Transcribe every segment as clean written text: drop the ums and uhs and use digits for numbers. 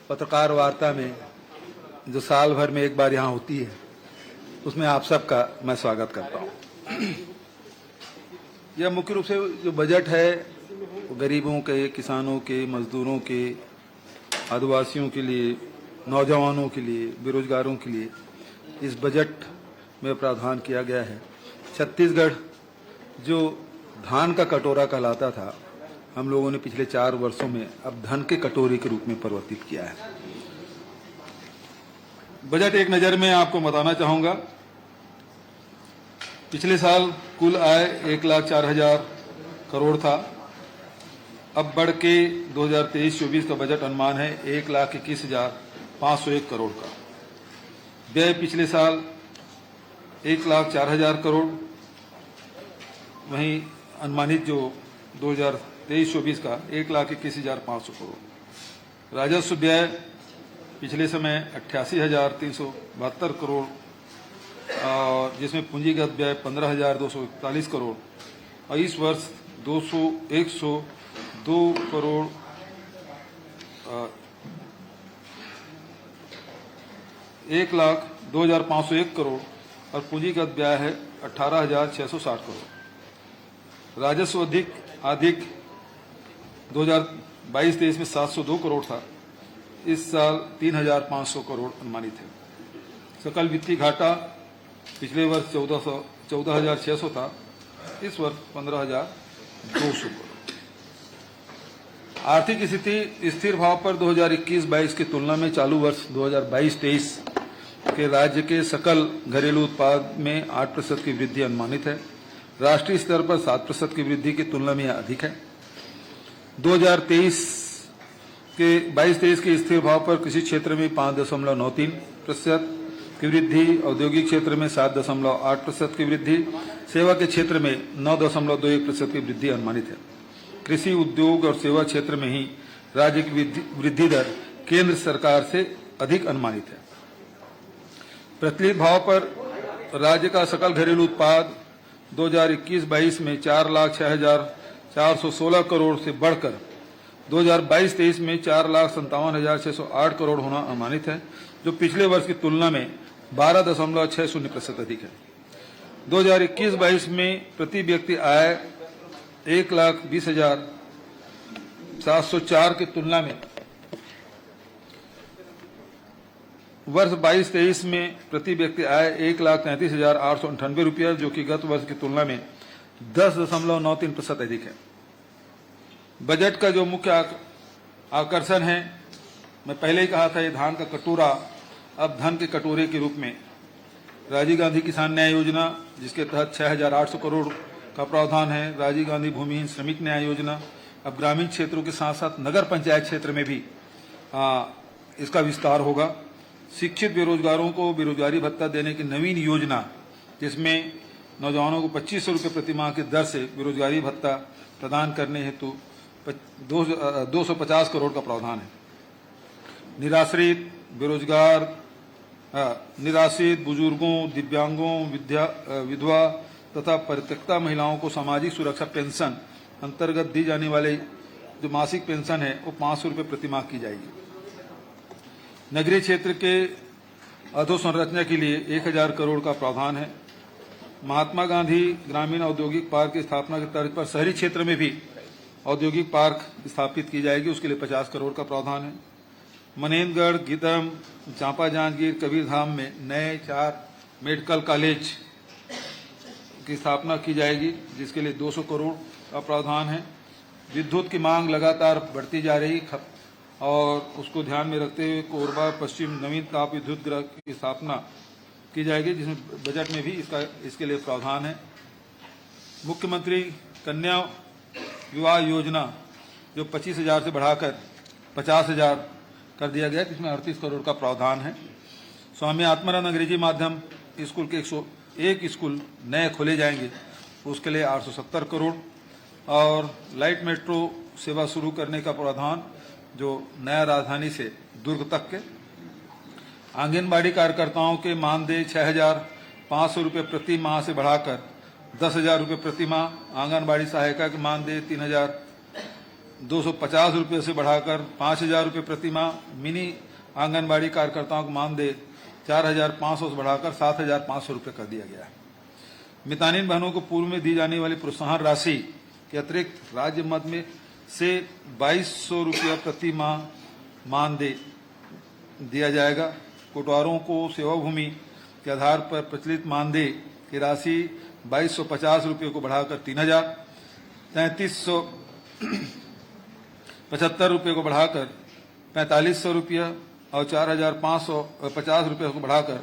पत्रकार वार्ता में जो साल भर में एक बार यहाँ होती है, उसमें आप सबका मैं स्वागत करता हूँ। यह मुख्य रूप से जो बजट है वो गरीबों के, किसानों के, मजदूरों के, आदिवासियों के लिए, नौजवानों के लिए, बेरोजगारों के लिए इस बजट में प्रावधान किया गया है। छत्तीसगढ़ जो धान का कटोरा कहलाता था, हम लोगों ने पिछले 4 वर्षों में अब धन के कटोरे के रूप में परिवर्तित किया है। बजट एक नजर में आपको बताना चाहूंगा। पिछले साल कुल आय 1,04,000 करोड़ था। अब बढ़ के 2023-24 का बजट अनुमान है 1,21,501 करोड़ का। व्यय पिछले साल 1,04,000 करोड़, वहीं अनुमानित जो 2023-24 का 1,21,500 करोड़। राजस्व व्यय पिछले समय 88,372 करोड़, और जिसमें पूंजीगत व्यय 15,241 करोड़, और इस वर्ष 102 करोड़ 1,02,501 करोड़ और पूंजीगत व्यय है 18,660 करोड़। राजस्व अधिक 2022-23 में 702 करोड़ था। इस साल 3,500 करोड़ अनुमानित है। सकल वित्तीय घाटा पिछले वर्ष 14,600 था, इस वर्ष 15,200 करोड़। आर्थिक स्थिति स्थिर भाव पर 2021-22 की तुलना में चालू वर्ष 2022-23 के राज्य के सकल घरेलू उत्पाद में 8% की वृद्धि अनुमानित है। राष्ट्रीय स्तर पर 7% की वृद्धि की तुलना में यह अधिक है। 2023 के 22-23 के स्थिर भाव पर कृषि क्षेत्र में 5.93% की वृद्धि, औद्योगिक क्षेत्र में 7.8% की वृद्धि, सेवा के क्षेत्र में 9.21% की वृद्धि अनुमानित है। कृषि, उद्योग और सेवा क्षेत्र में ही राज्य की वृद्धि दर केंद्र सरकार से अधिक अनुमानित है। प्रचलित भाव पर राज्य का सकल घरेलू उत्पाद 2021-22 में 4,06,416 करोड़ से बढ़कर 2022-23 में 4,57,608 करोड़ होना अनुमानित है, जो पिछले वर्ष की तुलना में 12.60% अधिक है। 2021-22 में प्रति व्यक्ति आय 1,20,704 की तुलना में वर्ष 22-23 में प्रति व्यक्ति आय 1,33,898 रुपया, जो कि गत वर्ष की तुलना में 10.93% अधिक है। बजट का जो मुख्य आकर्षण है, मैं पहले ही कहा था, ये धान का कटोरा अब धन के कटोरे के रूप में राजीव गांधी किसान न्याय योजना, जिसके तहत 6,800 करोड़ का प्रावधान है। राजीव गांधी भूमिहीन श्रमिक न्याय योजना, अब ग्रामीण क्षेत्रों के साथ साथ नगर पंचायत क्षेत्र में भी इसका विस्तार होगा। शिक्षित बेरोजगारों को बेरोजगारी भत्ता देने की नवीन योजना, जिसमें नौजवानों को 2,500 रुपये प्रति माह की दर से बेरोजगारी भत्ता प्रदान करने हेतु 250 करोड़ का प्रावधान है। निराश्रित, निराश्रित बुजुर्गों, दिव्यांगों, विधवा तथा परित्यक्ता महिलाओं को सामाजिक सुरक्षा पेंशन अंतर्गत दी जाने वाली जो मासिक पेंशन है वो 500 रुपये प्रति माह की जाएगी। नगरीय क्षेत्र के अधोसंरचना के लिए 1,000 करोड़ का प्रावधान है। महात्मा गांधी ग्रामीण औद्योगिक पार्क की स्थापना की तर्ज पर शहरी क्षेत्र में भी औद्योगिक पार्क स्थापित की जाएगी, उसके लिए 50 करोड़ का प्रावधान है। मनेंद्रगढ़, गीदम, चांपा जांजगीर, कबीरधाम में नए 4 मेडिकल कॉलेज की स्थापना की जाएगी, जिसके लिए 200 करोड़ का प्रावधान है। विद्युत की मांग लगातार बढ़ती जा रही और उसको ध्यान में रखते हुए कोरबा पश्चिम नवीन ताप विद्युत गृह की स्थापना की जाएगी, जिसमें बजट में भी इसके लिए प्रावधान है। मुख्यमंत्री कन्या विवाह योजना जो 25,000 से बढ़ाकर 50,000 कर दिया गया, जिसमें 38 करोड़ का प्रावधान है। स्वामी आत्मानंद अंग्रेजी माध्यम स्कूल के 101 स्कूल नए खोले जाएंगे, उसके लिए 870 करोड़, और लाइट मेट्रो सेवा शुरू करने का प्रावधान जो नया राजधानी से दुर्ग तक के। आंगनबाड़ी कार्यकर्ताओं के मानदेय 6,500 रुपये प्रति माह से बढ़ाकर 10,000 रुपये प्रति माह। आंगनबाड़ी सहायिका के मानदेय ₹250 से बढ़ाकर 5,000 रुपये प्रति माह। मिनी आंगनबाड़ी कार्यकर्ताओं को मानदेय 4,500 से बढ़ाकर 7,500 रुपये कर दिया गया है। मितानिन बहनों को पूर्व में दी जाने वाली प्रोत्साहन राशि के अतिरिक्त राज्य मद में से 2,200 रुपया प्रति माह मानदेय दिया जाएगा। कोटवारों को सेवा भूमि के आधार पर प्रचलित मानदेय की राशि 2,250 रुपये को बढ़ाकर 3,000, 3,375 रुपये को बढ़ाकर 4,500 रुपया और 4,550 रुपये को बढ़ाकर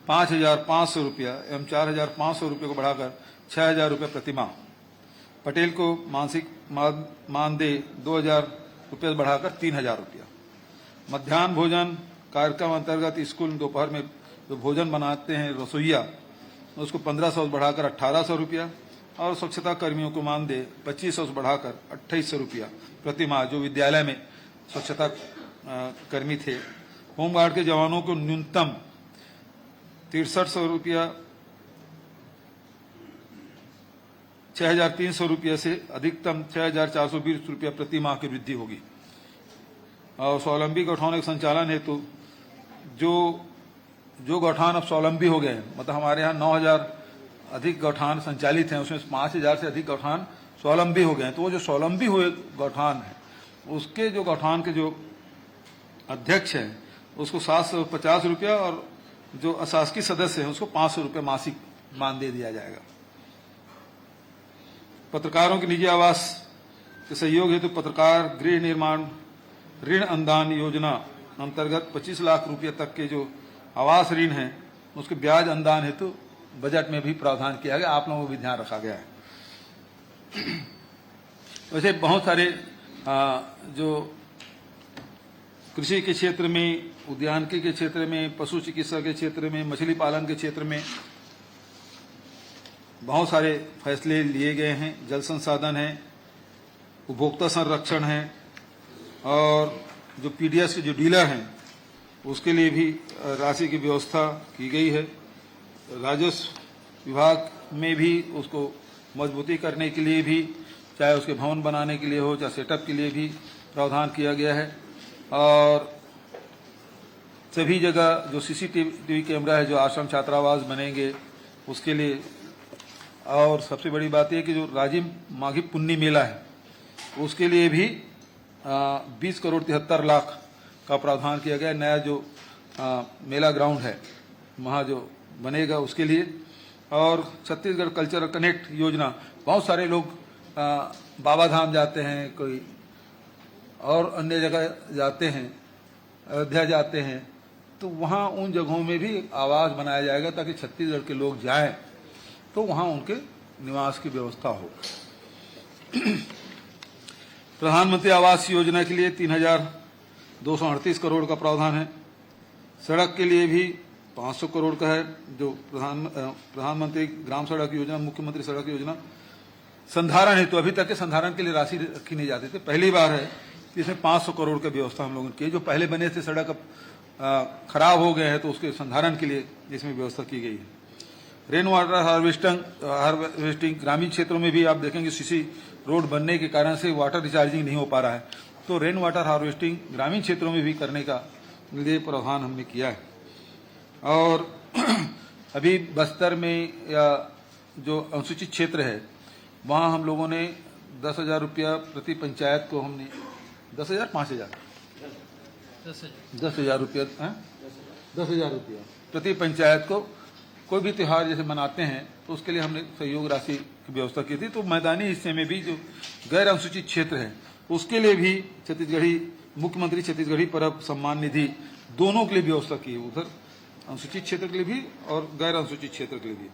5,500 रुपया एवं 4,500 रुपये को बढ़ाकर 6,000 रुपये प्रति माह। पटेल को मासिक मानदेय 2,000 रुपये से बढ़ाकर 3,000 रुपया। मध्याह्न भोजन कार्यक्रम अंतर्गत स्कूल में दोपहर में जो भोजन बनाते हैं रसोइया, उसको 1,500 से बढ़ाकर 1,800 रुपया और स्वच्छता कर्मियों को मानदेय 2,500 से बढ़ाकर 2,800 रुपया प्रति माह, जो विद्यालय में स्वच्छता कर्मी थे। होमगार्ड के जवानों को न्यूनतम 6,300 रुपया 6,300 रुपया से अधिकतम 6,420 रुपया प्रति माह की वृद्धि होगी। और स्वावलंबी गौठानों के संचालन हेतु जो गौठान अब स्वावलंबी हो गए हैं, मतलब हमारे यहाँ 9,000 अधिक गौठान संचालित हैं, उसमें 5,000 से अधिक गौठान स्वावलंबी हो गए हैं। तो वो जो स्वावलंबी हुए गौठान है, उसके जो गौठान के जो अध्यक्ष हैं उसको 750 रुपया और जो अशासकीय सदस्य हैं उसको 500 रुपया मासिक मानदेय दिया जाएगा। पत्रकारों की निजी आवास के सहयोग हेतु पत्रकार गृह निर्माण ऋण अनुदान योजना अंतर्गत 25 लाख रुपये तक के जो आवास ऋण है उसके ब्याज अनुदान हेतु बजट में भी प्रावधान किया गया। आप लोगों को भी ध्यान रखा गया है। वैसे बहुत सारे जो कृषि के क्षेत्र में, उद्यानिकी के क्षेत्र में, पशु चिकित्सा के क्षेत्र में, मछली पालन के क्षेत्र में बहुत सारे फैसले लिए गए हैं। जल संसाधन है, उपभोक्ता संरक्षण है और जो पीडीएस के जो डीलर हैं उसके लिए भी राशि की व्यवस्था की गई है। राजस्व विभाग में भी उसको मजबूती करने के लिए भी, चाहे उसके भवन बनाने के लिए हो, चाहे सेटअप के लिए भी प्रावधान किया गया है। और सभी जगह जो सीसीटीवी कैमरा है, जो आश्रम छात्रावास बनेंगे उसके लिए। और सबसे बड़ी बात यह कि जो राजिम माघी पुन्नी मेला है उसके लिए भी 20,73,00,000 का प्रावधान किया गया। नया जो मेला ग्राउंड है वहाँ जो बनेगा उसके लिए। और छत्तीसगढ़ कल्चरल कनेक्ट योजना, बहुत सारे लोग बाबा धाम जाते हैं, कोई और अन्य जगह जाते हैं, अयोध्या जाते हैं, तो वहाँ उन जगहों में भी आवास बनाया जाएगा ताकि छत्तीसगढ़ के लोग जाएं तो वहाँ उनके निवास की व्यवस्था हो। प्रधानमंत्री आवास योजना के लिए 3,238 करोड़ का प्रावधान है। सड़क के लिए भी 500 करोड़ का है, जो प्रधानमंत्री ग्राम सड़क योजना, मुख्यमंत्री सड़क योजना। संधारण हेतु अभी तक के संधारण के लिए राशि रखी नहीं जाती थी, पहली बार है इसमें 500 करोड़ की व्यवस्था हम लोगों ने की। जो पहले बने थे सड़क अब खराब हो गए हैं तो उसके संधारण के लिए इसमें व्यवस्था की गई है। रेन वाटर हार्वेस्टिंग ग्रामीण क्षेत्रों में भी आप देखेंगे सीसी रोड बनने के कारण से वाटर रिचार्जिंग नहीं हो पा रहा है, तो रेन वाटर हार्वेस्टिंग ग्रामीण क्षेत्रों में भी करने का लिए प्रावधान हमने किया है। और अभी बस्तर में या जो अनुसूचित क्षेत्र है वहाँ हम लोगों ने 10,000 रुपया प्रति पंचायत को हमने 10,000 5,000 10,000 रुपया 10,000 रुपया प्रति पंचायत को कोई भी त्यौहार जैसे मनाते हैं तो उसके लिए हमने सहयोग राशि की व्यवस्था की थी। तो मैदानी हिस्से में भी जो गैर अनुसूचित क्षेत्र है उसके लिए भी छत्तीसगढ़ी मुख्यमंत्री छत्तीसगढ़ी परब सम्मान निधि दोनों के लिए व्यवस्था की है, उधर अनुसूचित क्षेत्र के लिए भी और गैर अनुसूचित क्षेत्र के लिए भी।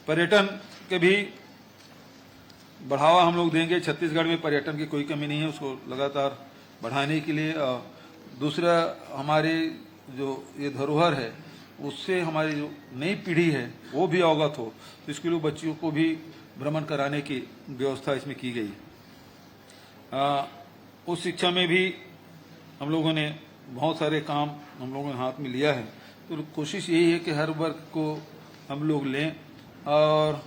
पर्यटन के भी बढ़ावा हम लोग देंगे। छत्तीसगढ़ में पर्यटन की कोई कमी नहीं है, उसको लगातार बढ़ाने के लिए। दूसरा, हमारे जो ये धरोहर है उससे हमारी जो नई पीढ़ी है वो भी अवगत हो, तो इसके लिए बच्चियों को भी भ्रमण कराने की व्यवस्था इसमें की गई है। उस शिक्षा में भी हम लोगों ने बहुत सारे काम हम लोगों ने हाथ में लिया है। तो कोशिश यही है कि हर वर्ग को हम लोग लें और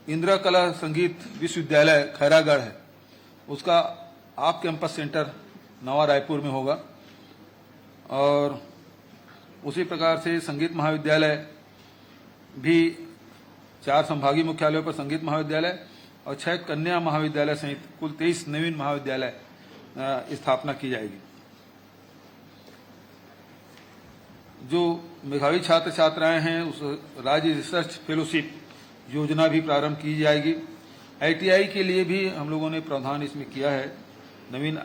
इंदिरा कला संगीत विश्वविद्यालय खैरागढ़ है, उसका ऑफ कैंपस सेंटर नवा रायपुर में होगा। और उसी प्रकार से संगीत महाविद्यालय भी 4 संभागीय मुख्यालयों पर संगीत महाविद्यालय और 6 कन्या महाविद्यालय सहित कुल 23 नवीन महाविद्यालय स्थापना की जाएगी। जो मेधावी छात्र छात्राएं हैं उस राज्य रिसर्च फेलोशिप योजना भी प्रारंभ की जाएगी। आईटीआई के लिए भी हम लोगों ने प्रावधान इसमें किया है। नवीन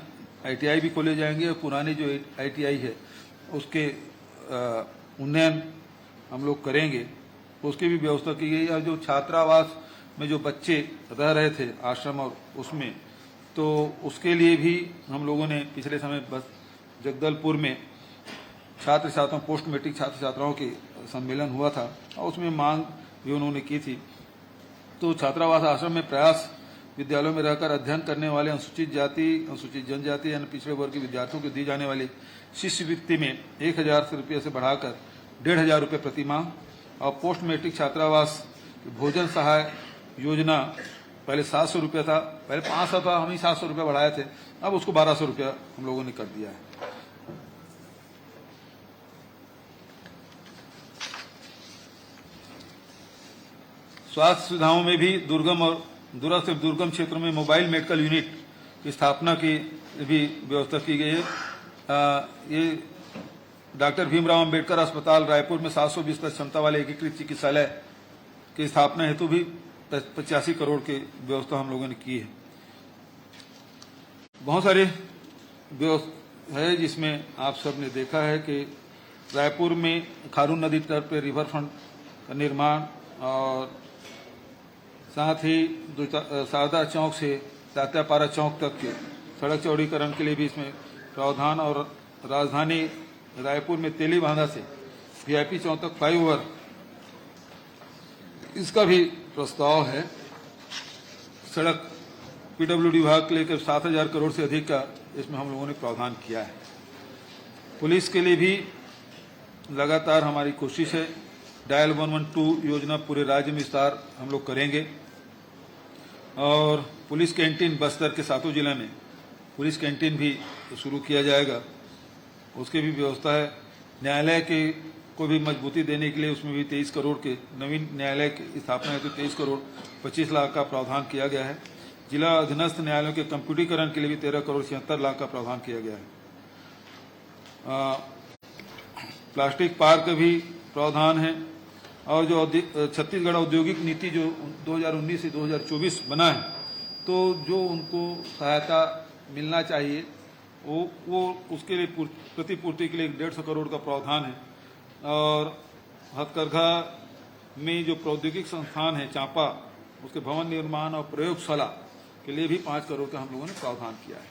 आईटीआई भी खोले जाएंगे और पुराने जो आईटीआई है उसके उन्नयन हम लोग करेंगे, उसकी भी व्यवस्था की गई है। जो छात्रावास में जो बच्चे रह रहे थे आश्रम और उसमें, तो उसके लिए भी हम लोगों ने पिछले समय बस जगदलपुर में छात्र छात्राओं पोस्ट मैट्रिक छात्र छात्राओं के सम्मेलन हुआ था और उसमें मांग भी उन्होंने की थी। तो छात्रावास आश्रम में प्रयास विद्यालयों में रहकर अध्ययन करने वाले अनुसूचित जाति, अनुसूचित जनजाति यानी पिछड़े वर्ग के विद्यार्थियों को दी जाने वाली शिष्यवृत्ति में 1000 रुपये से बढ़ाकर 1500 रुपये प्रति माह, और पोस्ट मैट्रिक छात्रावास भोजन सहाय योजना पहले 700 रुपये था, पहले 500 था, हम ही 700 रुपये बढ़ाए थे, अब उसको 1200 रुपया हम लोगों ने कर दिया है। स्वास्थ्य सुविधाओं में भी दुर्गम और दूरस्थ दुर्गम क्षेत्रों में मोबाइल मेडिकल यूनिट की स्थापना की भी व्यवस्था की गई है। ये डॉक्टर भीमराव अंबेडकर अस्पताल रायपुर में 700 बिस्तर क्षमता वाले एकीकृत चिकित्सालय की स्थापना हेतु भी 85 करोड़ की व्यवस्था हम लोगों ने की है। बहुत सारे व्यवस्था है जिसमें आप सब ने देखा है कि रायपुर में खारून नदी तट पर रिवर फ्रंट का निर्माण और साथ ही शारदा चौक से तात्यापारा चौक तक के सड़क चौड़ीकरण के लिए भी इसमें प्रावधान, और राजधानी रायपुर में तेली बांधा से वीआईपी चौक तक फ्लाईओवर इसका भी प्रस्ताव है। सड़क पीडब्ल्यूडी विभाग के लिए 7000 करोड़ से अधिक का इसमें हम लोगों ने प्रावधान किया है। पुलिस के लिए भी लगातार हमारी कोशिश है। डायल 112 योजना पूरे राज्य में विस्तार हम लोग करेंगे, और पुलिस कैंटीन बस्तर के 7 जिले में पुलिस कैंटीन भी शुरू किया जाएगा, उसकी भी व्यवस्था है। न्यायालय के को भी मजबूती देने के लिए उसमें भी 23 करोड़ के नवीन न्यायालय की स्थापना है, तो 23 करोड़ 25 लाख का प्रावधान किया गया है। जिला अधीनस्थ न्यायालयों के कंप्यूटरीकरण के लिए भी 13 करोड़ 76 लाख का प्रावधान किया गया है। प्लास्टिक पार्क भी प्रावधान है, और जो छत्तीसगढ़ औद्योगिक नीति जो 2019 से 2024 बना है, तो जो उनको सहायता मिलना चाहिए वो उसके लिए प्रतिपूर्ति के लिए 150 करोड़ का प्रावधान है। और हथकरघा में जो प्रौद्योगिक संस्थान है चांपा, उसके भवन निर्माण और प्रयोगशाला के लिए भी 5 करोड़ का हम लोगों ने प्रावधान किया है।